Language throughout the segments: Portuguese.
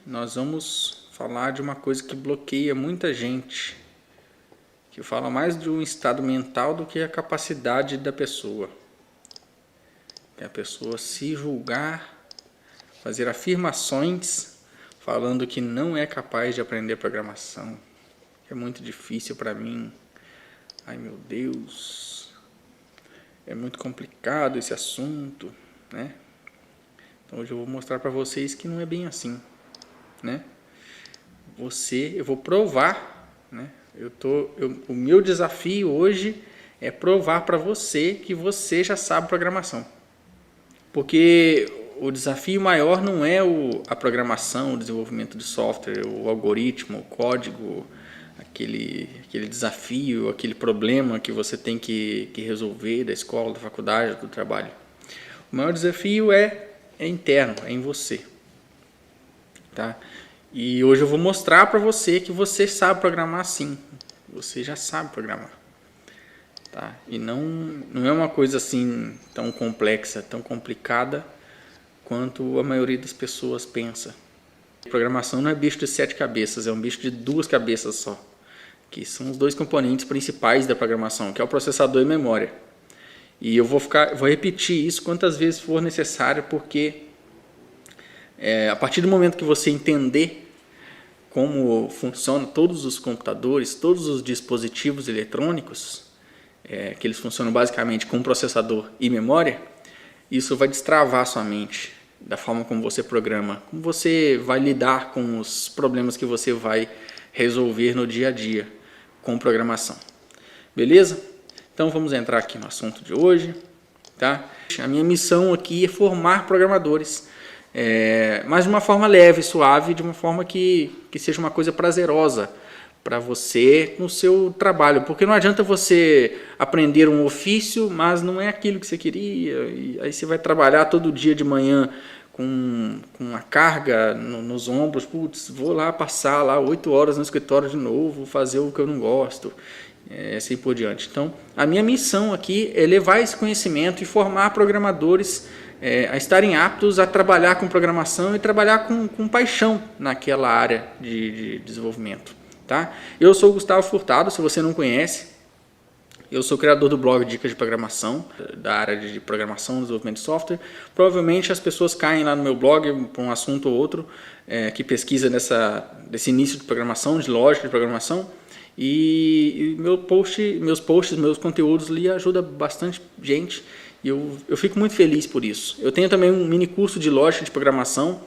nós vamos falar de uma coisa que bloqueia muita gente, que fala mais de um estado mental do que a capacidade da pessoa. É a pessoa se julgar, fazer afirmações falando que não é capaz de aprender programação. É muito difícil para mim. Ai meu Deus, é muito complicado esse assunto, né? Então hoje eu vou mostrar para vocês que não é bem assim, né? Eu vou provar, né? O meu desafio hoje é provar para você que você já sabe programação. Porque o desafio maior não é a programação, o desenvolvimento de software, o algoritmo, o código, aquele desafio, aquele problema que você tem que resolver da escola, da faculdade, do trabalho. O maior desafio é interno, é em você. Tá? E hoje eu vou mostrar para você que você sabe programar sim. Você já sabe programar. Tá? E não é uma coisa assim tão complexa, tão complicada quanto a maioria das pessoas pensa. Programação não é bicho de 7 cabeças, é um bicho de 2 cabeças só. Que são os 2 componentes principais da programação, que é o processador e memória. E eu vou repetir isso quantas vezes for necessário, porque a partir do momento que você entender como funcionam todos os computadores, todos os dispositivos eletrônicos, que eles funcionam basicamente com processador e memória, isso vai destravar a sua mente da forma como você programa, como você vai lidar com os problemas que você vai resolver no dia a dia com programação. Beleza? Então vamos entrar aqui no assunto de hoje. Tá? A minha missão aqui é formar programadores, mas de uma forma leve, suave, de uma forma que seja uma coisa prazerosa para você no seu trabalho, porque não adianta você aprender um ofício, mas não é aquilo que você queria, e aí você vai trabalhar todo dia de manhã com uma carga nos ombros, putz, vou lá passar lá 8 horas no escritório de novo, fazer o que eu não gosto, assim por diante. Então, a minha missão aqui é levar esse conhecimento e formar programadores a estarem aptos a trabalhar com programação e trabalhar com paixão naquela área de desenvolvimento. Tá? Eu sou o Gustavo Furtado, se você não conhece, eu sou criador do blog Dicas de Programação, da área de programação e desenvolvimento de software. Provavelmente as pessoas caem lá no meu blog por um assunto ou outro que pesquisa desse início de programação, de lógica de programação, e meus posts, meus conteúdos ali ajudam bastante gente e eu fico muito feliz por isso. Eu tenho também um mini curso de lógica de programação,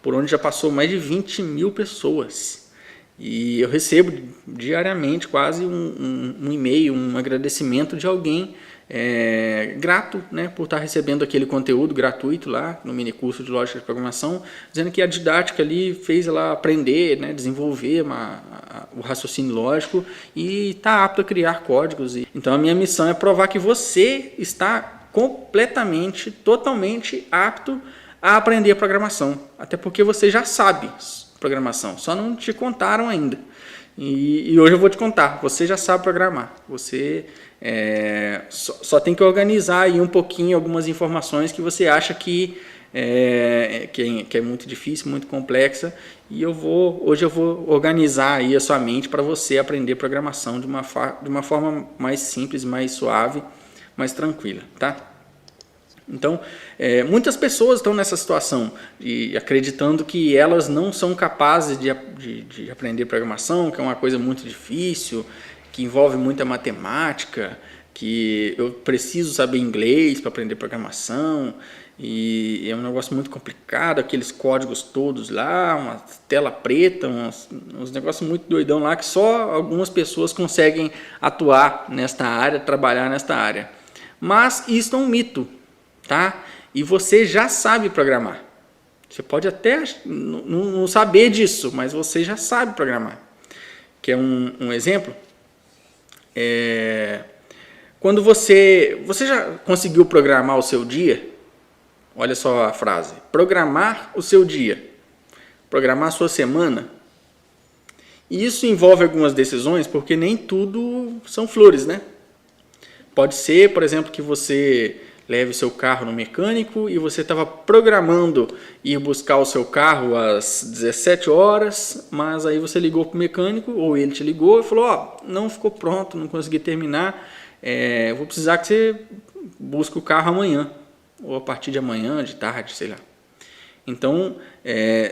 por onde já passou mais de 20 mil pessoas. E eu recebo diariamente quase um e-mail, um agradecimento de alguém grato, né, por estar recebendo aquele conteúdo gratuito lá no mini curso de lógica de programação, dizendo que a didática ali fez ela aprender, né, desenvolver o raciocínio lógico e está apto a criar códigos. Então a minha missão é provar que você está completamente, totalmente apto a aprender programação, até porque você já sabe programação, só não te contaram ainda. E hoje eu vou te contar, você já sabe programar, você só tem que organizar aí um pouquinho algumas informações que você acha que é muito difícil, muito complexa, e hoje eu vou organizar aí a sua mente para você aprender programação de uma forma mais simples, mais suave, mais tranquila, tá? Então, muitas pessoas estão nessa situação, acreditando que elas não são capazes de aprender programação, que é uma coisa muito difícil, que envolve muita matemática, que eu preciso saber inglês para aprender programação, e é um negócio muito complicado, aqueles códigos todos lá, uma tela preta, uns negócios muito doidão lá, que só algumas pessoas conseguem atuar nesta área, trabalhar nesta área. Mas isso é um mito. Tá? E você já sabe programar. Você pode até não saber disso, mas você já sabe programar. Quer um exemplo? Quando você já conseguiu programar o seu dia, olha só a frase, programar o seu dia, programar a sua semana, e isso envolve algumas decisões, porque nem tudo são flores, né? Pode ser, por exemplo, que você leve o seu carro no mecânico e você estava programando ir buscar o seu carro às 17 horas, mas aí você ligou para o mecânico, ou ele te ligou e falou, ó, não ficou pronto, não consegui terminar, vou precisar que você busque o carro amanhã, ou a partir de amanhã, de tarde, sei lá. Então,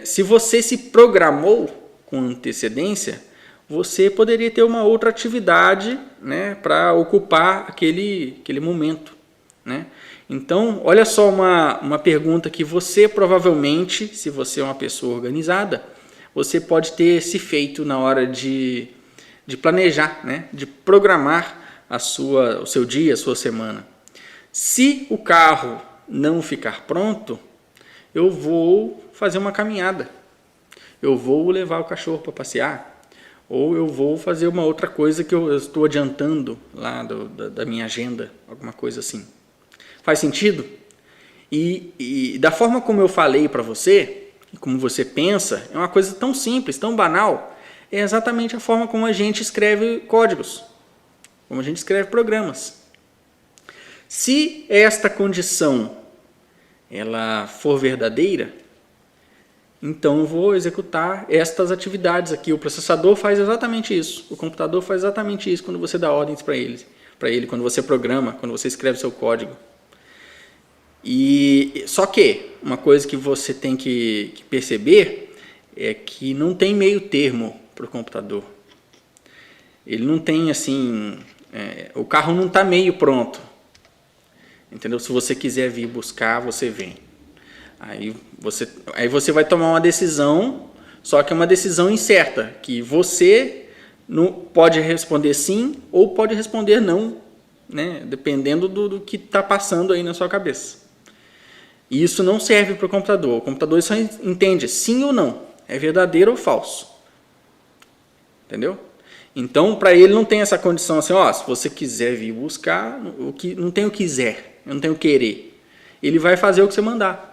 se você se programou com antecedência, você poderia ter uma outra atividade, né, para ocupar aquele momento, né? Então, olha só uma pergunta que você provavelmente, se você é uma pessoa organizada, você pode ter se feito na hora de planejar, né, de programar o seu dia, a sua semana. Se o carro não ficar pronto, eu vou fazer uma caminhada, eu vou levar o cachorro para passear, ou eu vou fazer uma outra coisa que eu estou adiantando lá da minha agenda, alguma coisa assim. Faz sentido? E da forma como eu falei para você, como você pensa, é uma coisa tão simples, tão banal, é exatamente a forma como a gente escreve códigos, como a gente escreve programas. Se esta condição ela for verdadeira, então eu vou executar estas atividades aqui. O processador faz exatamente isso, o computador faz exatamente isso quando você dá ordens para ele, quando você programa, quando você escreve seu código. Só que uma coisa que você tem que perceber é que não tem meio termo para o computador. Ele não tem assim, o carro não está meio pronto, entendeu? Se você quiser vir buscar, você vem. Aí você vai tomar uma decisão, só que é uma decisão incerta, que você não pode responder sim ou pode responder não, né? Dependendo do que está passando aí na sua cabeça. E isso não serve para o computador. O computador só entende sim ou não, é verdadeiro ou falso. Entendeu? Então, para ele não tem essa condição assim, ó, se você quiser vir buscar, não tem o quiser, não tem o querer. Ele vai fazer o que você mandar.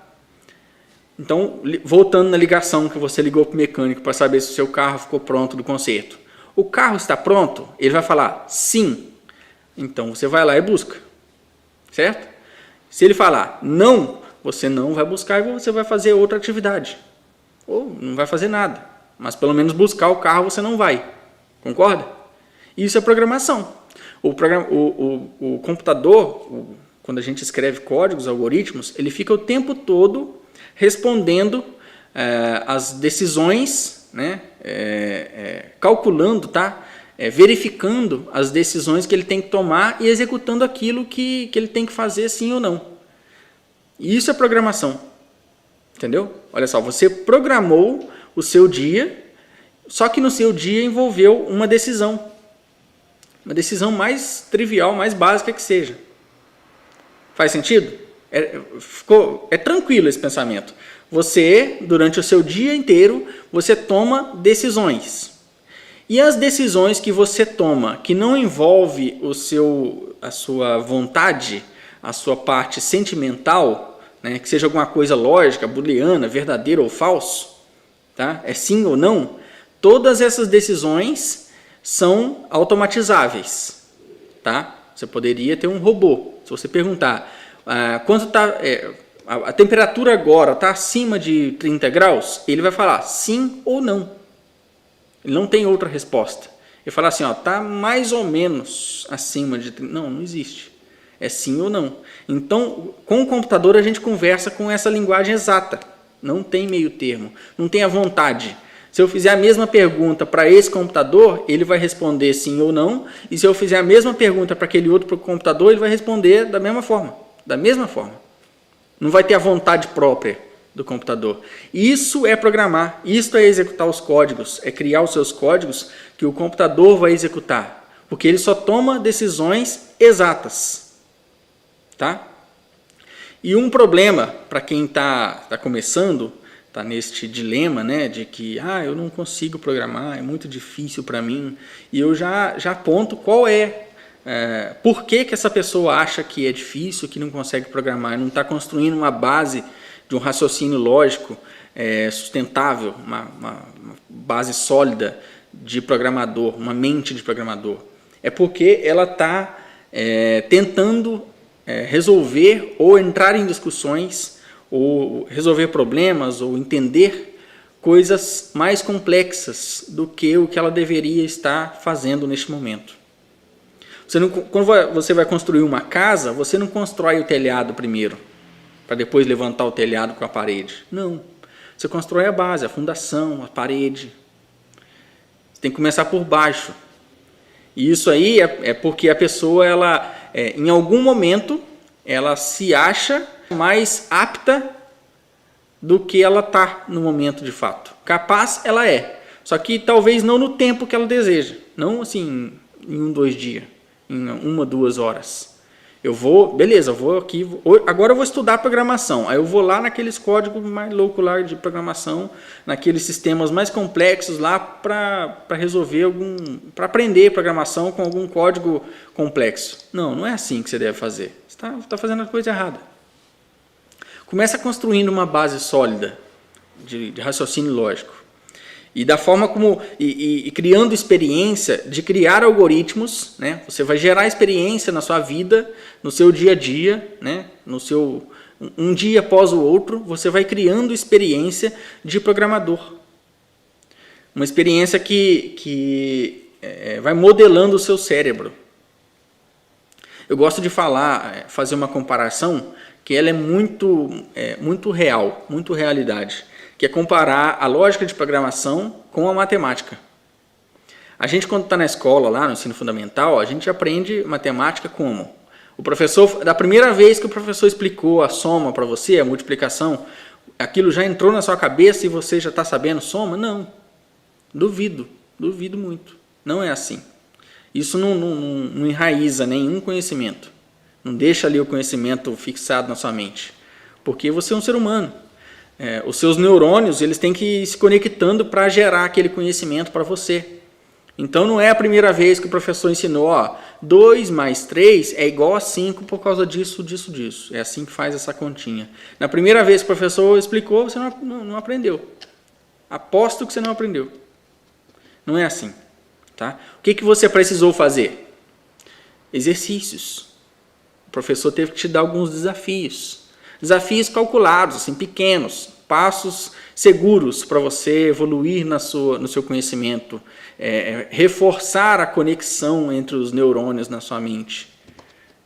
Então, voltando na ligação que você ligou para o mecânico para saber se o seu carro ficou pronto do conserto. O carro está pronto? Ele vai falar sim. Então, você vai lá e busca. Certo? Se ele falar não, você não vai buscar e você vai fazer outra atividade. Ou não vai fazer nada. Mas pelo menos buscar o carro você não vai. Concorda? Isso é programação. O computador, quando a gente escreve códigos, algoritmos, ele fica o tempo todo respondendo as decisões, né, calculando, tá? Verificando as decisões que ele tem que tomar e executando aquilo que ele tem que fazer sim ou não. E isso é programação. Entendeu? Olha só, você programou o seu dia, só que no seu dia envolveu uma decisão. Uma decisão mais trivial, mais básica que seja. Faz sentido? É tranquilo esse pensamento. Você, durante o seu dia inteiro, você toma decisões. E as decisões que você toma, que não envolve a sua vontade, a sua parte sentimental, né, que seja alguma coisa lógica, booleana, verdadeiro ou falso, tá? É sim ou não, todas essas decisões são automatizáveis. Tá? Você poderia ter um robô. Se você perguntar, quanto está a temperatura agora está acima de 30 graus? Ele vai falar sim ou não. Ele não tem outra resposta. Ele fala assim, está mais ou menos acima de 30. Não existe. É sim ou não. Então, com o computador a gente conversa com essa linguagem exata. Não tem meio termo. Não tem a vontade. Se eu fizer a mesma pergunta para esse computador, ele vai responder sim ou não. E se eu fizer a mesma pergunta para aquele outro computador, ele vai responder da mesma forma. Da mesma forma. Não vai ter a vontade própria do computador. Isso é programar. Isso é executar os códigos. É criar os seus códigos que o computador vai executar. Porque ele só toma decisões exatas. Tá? E um problema para quem está começando, está neste dilema, né, de que eu não consigo programar, é muito difícil para mim, e eu já aponto qual por que essa pessoa acha que é difícil, que não consegue programar, não está construindo uma base de um raciocínio lógico sustentável, uma base sólida de programador, uma mente de programador. É porque ela está tentando resolver ou entrar em discussões, ou resolver problemas, ou entender coisas mais complexas do que o que ela deveria estar fazendo neste momento. Quando você vai construir uma casa, você não constrói o telhado primeiro, para depois levantar o telhado com a parede. Não. Você constrói a base, a fundação, a parede. Você tem que começar por baixo. E isso aí é porque a pessoa, em algum momento, ela se acha mais apta do que ela está no momento de fato. Capaz ela é, só que talvez não no tempo que ela deseja. Não assim em 1, 2 dias, em 1, 2 horas. Eu vou aqui, agora eu vou estudar programação. Aí eu vou lá naqueles códigos mais loucos lá de programação, naqueles sistemas mais complexos lá para resolver para aprender programação com algum código complexo. Não é assim que você deve fazer. Você está fazendo a coisa errada. Começa construindo uma base sólida de raciocínio lógico. E da forma como e criando experiência de criar algoritmos, né? Você vai gerar experiência na sua vida, no seu dia a dia, né? Um dia após o outro, você vai criando experiência de programador. Uma experiência que vai modelando o seu cérebro. Eu gosto de fazer uma comparação que ela é muito real, muito realidade, que é comparar a lógica de programação com a matemática. A gente, quando está na escola, lá no ensino fundamental, a gente aprende matemática como? O professor, da primeira vez que o professor explicou a soma para você, a multiplicação, aquilo já entrou na sua cabeça e você já está sabendo soma? Não. Duvido muito. Não é assim. Isso não enraiza nenhum conhecimento. Não deixa ali o conhecimento fixado na sua mente. Porque você é um ser humano. Os seus neurônios eles têm que ir se conectando para gerar aquele conhecimento para você. Então não é a primeira vez que o professor ensinou, 2 mais 3 é igual a 5 por causa disso. É assim que faz essa continha. Na primeira vez que o professor explicou, você não aprendeu. Aposto que você não aprendeu. Não é assim. Tá? O que você precisou fazer? Exercícios. O professor teve que te dar alguns desafios. Desafios calculados, assim, pequenos, passos seguros para você evoluir no seu conhecimento, reforçar a conexão entre os neurônios na sua mente.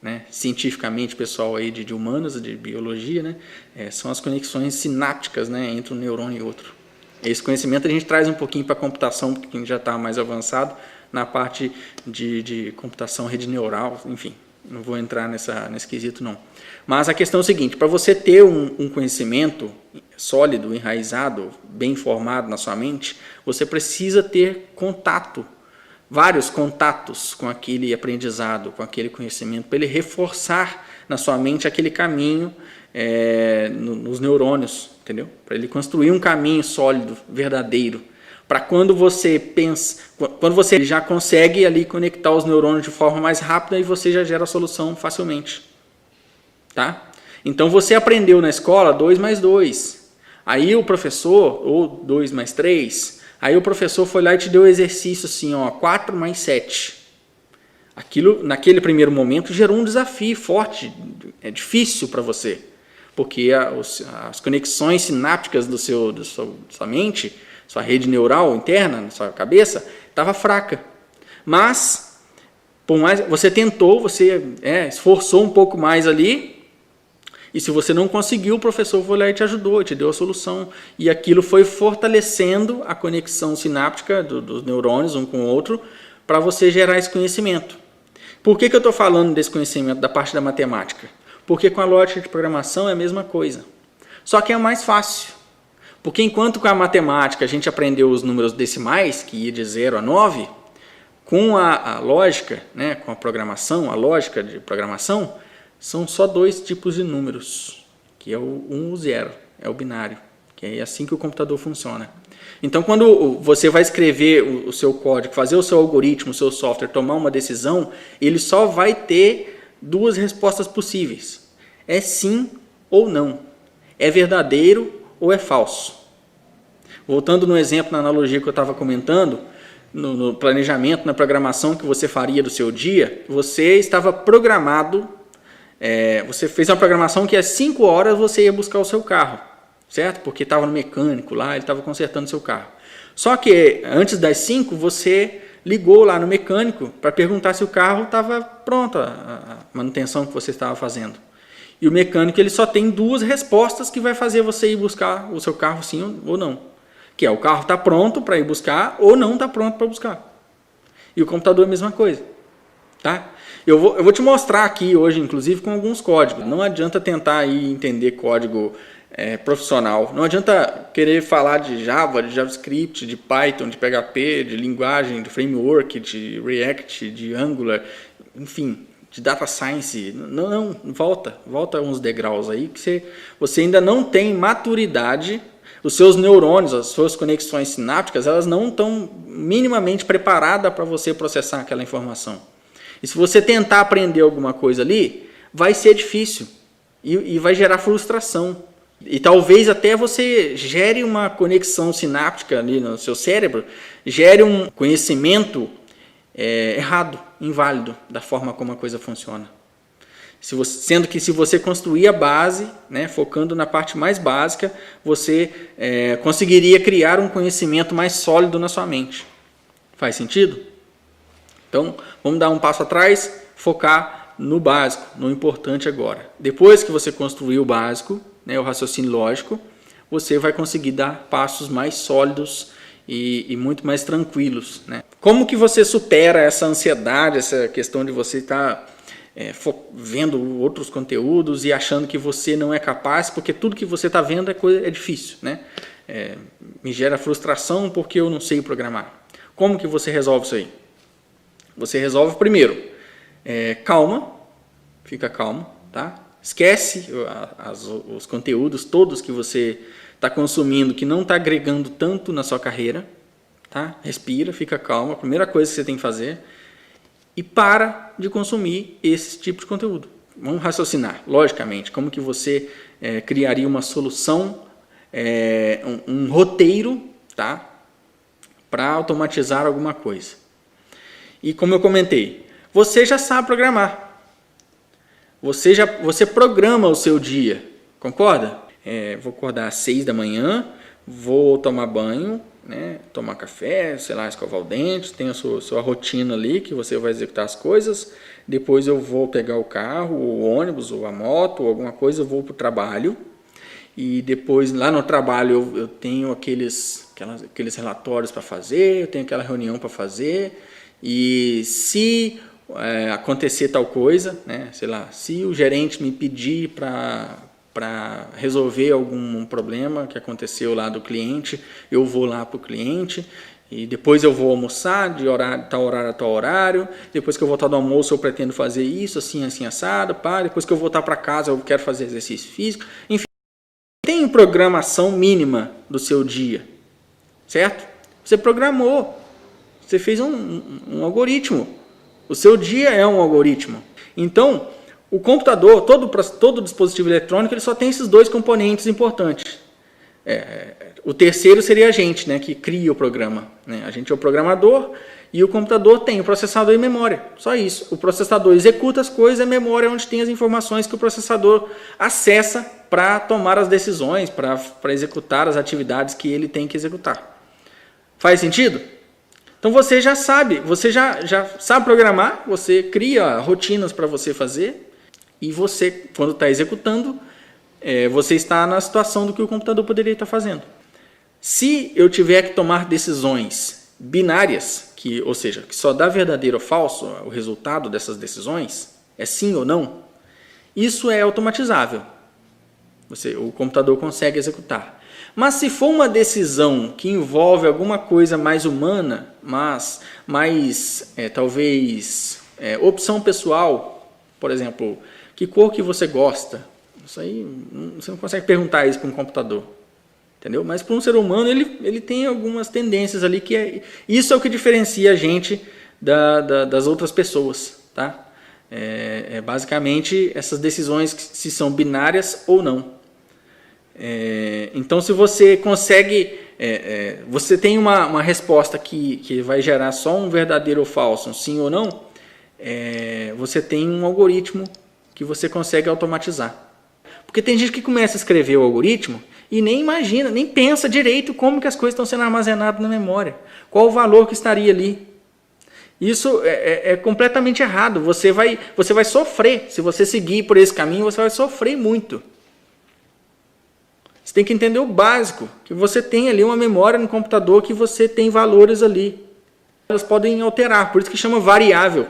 Né? Cientificamente, pessoal aí de humanas, de biologia, né? São as conexões sinápticas, né, entre um neurônio e outro. Esse conhecimento a gente traz um pouquinho para a computação, porque a gente já está mais avançado na parte de computação rede neural, enfim. Não vou entrar nesse quesito, não. Mas a questão é o seguinte, para você ter um conhecimento sólido, enraizado, bem formado na sua mente, você precisa ter vários contatos com aquele aprendizado, com aquele conhecimento, para ele reforçar na sua mente aquele caminho nos neurônios, entendeu? Para ele construir um caminho sólido, verdadeiro. Para quando você já consegue ali conectar os neurônios de forma mais rápida e você já gera a solução facilmente. Tá? Então você aprendeu na escola 2 mais 2. Aí o professor, ou 2 mais 3, aí o professor foi lá e te deu o exercício assim, 4 mais 7. Aquilo, naquele primeiro momento, gerou um desafio forte, difícil para você. Porque as conexões sinápticas da sua mente, sua rede neural interna, na sua cabeça, estava fraca. Mas, por mais você tentou, você esforçou um pouco mais ali, e se você não conseguiu, o professor foi lá e te ajudou, te deu a solução. E aquilo foi fortalecendo a conexão sináptica dos neurônios, um com o outro, para você gerar esse conhecimento. Por que eu estou falando desse conhecimento da parte da matemática? Porque com a lógica de programação é a mesma coisa. Só que é mais fácil. Porque enquanto com a matemática a gente aprendeu os números decimais, que ia de 0 a 9, com a lógica, né, com a programação, a lógica de programação, são só 2 tipos de números, que é o 1 e o 0, é o binário, que é assim que o computador funciona. Então, quando você vai escrever o seu código, fazer o seu algoritmo, o seu software, tomar uma decisão, ele só vai ter 2 respostas possíveis. É sim ou não. É verdadeiro ou é falso. Voltando no exemplo, na analogia que eu estava comentando, no planejamento, na programação que você faria do seu dia, você estava programado você fez uma programação que às 5 horas você ia buscar o seu carro, certo? Porque estava no mecânico lá, ele estava consertando o seu carro. Só que antes das 5 você ligou lá no mecânico para perguntar se o carro estava pronto, a manutenção que você estava fazendo. E o mecânico ele só tem 2 respostas que vai fazer você ir buscar o seu carro sim ou não. Que é o carro está pronto para ir buscar ou não está pronto para buscar. E o computador é a mesma coisa. Tá? Eu vou te mostrar aqui hoje, inclusive, com alguns códigos. Não adianta tentar aí entender código profissional. Não adianta querer falar de Java, de JavaScript, de Python, de PHP, de linguagem, de framework, de React, de Angular, enfim, de Data Science. Não, volta uns degraus aí que você ainda não tem maturidade. Os seus neurônios, as suas conexões sinápticas, elas não estão minimamente preparadas para você processar aquela informação. E se você tentar aprender alguma coisa ali, vai ser difícil e vai gerar frustração. E talvez até você gere uma conexão sináptica ali no seu cérebro, gere um conhecimento errado, inválido da forma como a coisa funciona. Sendo que se você construir a base, né, focando na parte mais básica, você conseguiria criar um conhecimento mais sólido na sua mente. Faz sentido? Então, vamos dar um passo atrás, focar no básico, no importante agora. Depois que você construir o básico, né, o raciocínio lógico, você vai conseguir dar passos mais sólidos e muito mais tranquilos. Né? Como que você supera essa ansiedade, essa questão de você estar vendo outros conteúdos e achando que você não é capaz, porque tudo que você está vendo é difícil, né? Me gera frustração porque eu não sei programar. Como que você resolve isso aí? Você resolve primeiro, calma, fica calmo, tá? Esquece os conteúdos todos que você está consumindo que não está agregando tanto na sua carreira, tá? Respira, fica calmo, a primeira coisa que você tem que fazer. E para de consumir esse tipo de conteúdo. Vamos raciocinar, logicamente, como que você criaria uma solução, um roteiro, tá? Para automatizar alguma coisa. E como eu comentei, você já sabe programar. Você programa o seu dia, concorda? Vou acordar às 6 da manhã, vou tomar banho, né, tomar café, sei lá, escovar o dente, tem a sua rotina ali que você vai executar as coisas, depois eu vou pegar o carro, ou o ônibus, ou a moto, ou alguma coisa, eu vou para o trabalho, e depois lá no trabalho eu tenho aqueles relatórios para fazer, eu tenho aquela reunião para fazer, e se acontecer tal coisa, né, sei lá, se o gerente me pedir para resolver algum problema que aconteceu lá do cliente, eu vou lá para o cliente e depois eu vou almoçar de tal horário a tal horário, depois que eu voltar do almoço eu pretendo fazer isso, assim, assim, assado, depois que eu voltar para casa eu quero fazer exercício físico, enfim, tem programação mínima do seu dia, certo? Você programou, você fez um algoritmo, o seu dia é um algoritmo, então o computador, todo dispositivo eletrônico, ele só tem esses 2 componentes importantes. O terceiro seria a gente, né, que cria o programa. Né? A gente é o programador e o computador tem o processador e memória. Só isso. O processador executa as coisas, a memória é onde tem as informações que o processador acessa para tomar as decisões, para executar as atividades que ele tem que executar. Faz sentido? Então você já sabe programar, você cria rotinas para você fazer. E você, quando está executando, você está na situação do que o computador poderia estar fazendo. Se eu tiver que tomar decisões binárias, ou seja, que só dá verdadeiro ou falso, o resultado dessas decisões é sim ou não, isso é automatizável. O computador consegue executar. Mas se for uma decisão que envolve alguma coisa mais humana, mas mais, talvez, opção pessoal, por exemplo, que cor que você gosta? Isso aí, você não consegue perguntar isso para um computador. Entendeu? Mas para um ser humano, ele tem algumas tendências ali, isso é o que diferencia a gente das outras pessoas. Tá? Basicamente, essas decisões se são binárias ou não. Então, se você consegue... você tem uma resposta que vai gerar só um verdadeiro ou falso, um sim ou não, você tem um algoritmo que você consegue automatizar. Porque tem gente que começa a escrever o algoritmo e nem imagina, nem pensa direito como que as coisas estão sendo armazenadas na memória. Qual o valor que estaria ali. Isso é completamente errado. Você vai sofrer. Se você seguir por esse caminho, você vai sofrer muito. Você tem que entender o básico, que você tem ali uma memória no computador que você tem valores ali. Elas podem alterar, por isso que chama variável.